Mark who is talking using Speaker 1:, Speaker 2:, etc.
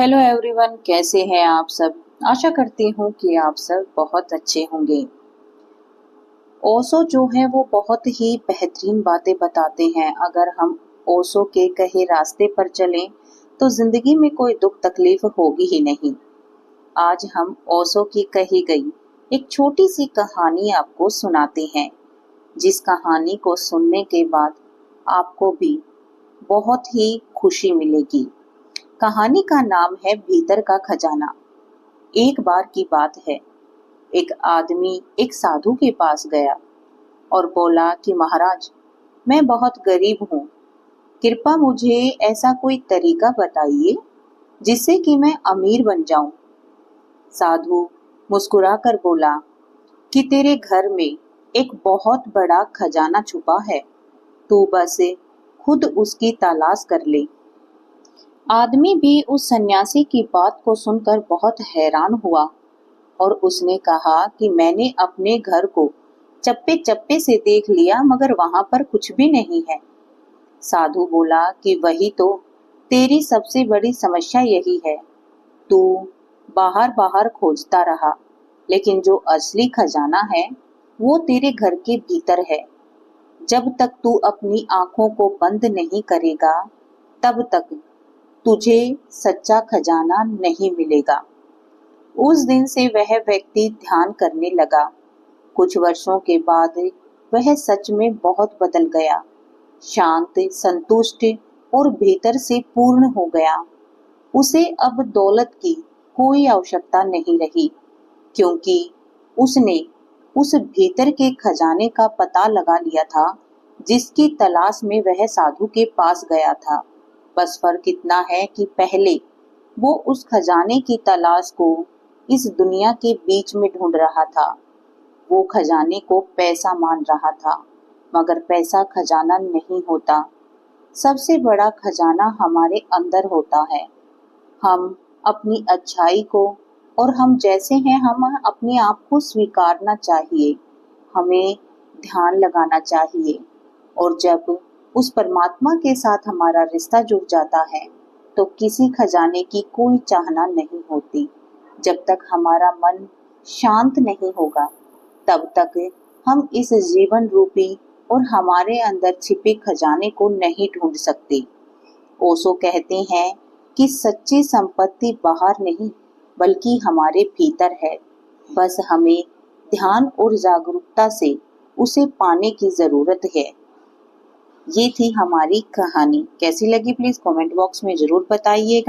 Speaker 1: Hello everyone, कैसे हैं आप सब। आशा करती हूँ कि आप सब बहुत अच्छे होंगे। ओशो जो है वो बहुत ही बेहतरीन बातें बताते हैं। अगर हम ओशो के कहे रास्ते पर चलें तो जिंदगी में कोई दुख तकलीफ होगी ही नहीं। आज हम ओशो की कही गई एक छोटी सी कहानी आपको सुनाते हैं, जिस कहानी को सुनने के बाद आपको भी बहुत ही खुशी मिलेगी। कहानी का नाम है भीतर का खजाना। एक बार की बात है, एक आदमी एक साधु के पास गया और बोला कि महाराज, मैं बहुत गरीब हूँ, कृपया मुझे ऐसा कोई तरीका बताइए जिससे कि मैं अमीर बन जाऊं। साधु मुस्कुराकर बोला कि तेरे घर में एक बहुत बड़ा खजाना छुपा है, तू बस खुद उसकी तलाश कर ले। आदमी भी उस सन्यासी की बात को सुनकर बहुत हैरान हुआ और उसने कहा कि मैंने अपने घर को चप्पे चप्पे से देख लिया, मगर वहां पर कुछ भी नहीं है। साधु बोला कि वही तो तेरी सबसे बड़ी समस्या यही है। तू बाहर बाहर खोजता रहा, लेकिन जो असली खजाना है वो तेरे घर के भीतर है। जब तक तू अपनी आंखों को बंद नहीं करेगा, तब तक तुझे सच्चा खजाना नहीं मिलेगा। उस दिन से वह व्यक्ति ध्यान करने लगा। कुछ वर्षों के बाद वह सच में बहुत बदल गया, शांत, संतुष्ट और भीतर से पूर्ण हो गया। उसे अब दौलत की कोई आवश्यकता नहीं रही, क्योंकि उसने उस भीतर के खजाने का पता लगा लिया था, जिसकी तलाश में वह साधु के पास गया था। बस फर्क इतना है कि पहले वो उस खजाने की तलाश को इस दुनिया के बीच में ढूंढ रहा था। वो खजाने को पैसा मान रहा था, मगर पैसा खजाना नहीं होता। सबसे बड़ा खजाना हमारे अंदर होता है। हम अपनी अच्छाई को और हम जैसे हैं हम अपने आप को स्वीकारना चाहिए। हमें ध्यान लगाना चाहिए, और जब उस परमात्मा के साथ हमारा रिश्ता जुड़ जाता है तो किसी खजाने की कोई चाहना नहीं होती। जब तक हमारा मन शांत नहीं होगा, तब तक हम इस जीवन रूपी और हमारे अंदर छिपे खजाने को नहीं ढूंढ सकते। ओशो कहते हैं कि सच्ची संपत्ति बाहर नहीं, बल्कि हमारे भीतर है। बस हमें ध्यान और जागरूकता से उसे पाने की जरूरत है। ये थी हमारी कहानी। कैसी लगी प्लीज कमेंट बॉक्स में जरूर बताइएगा।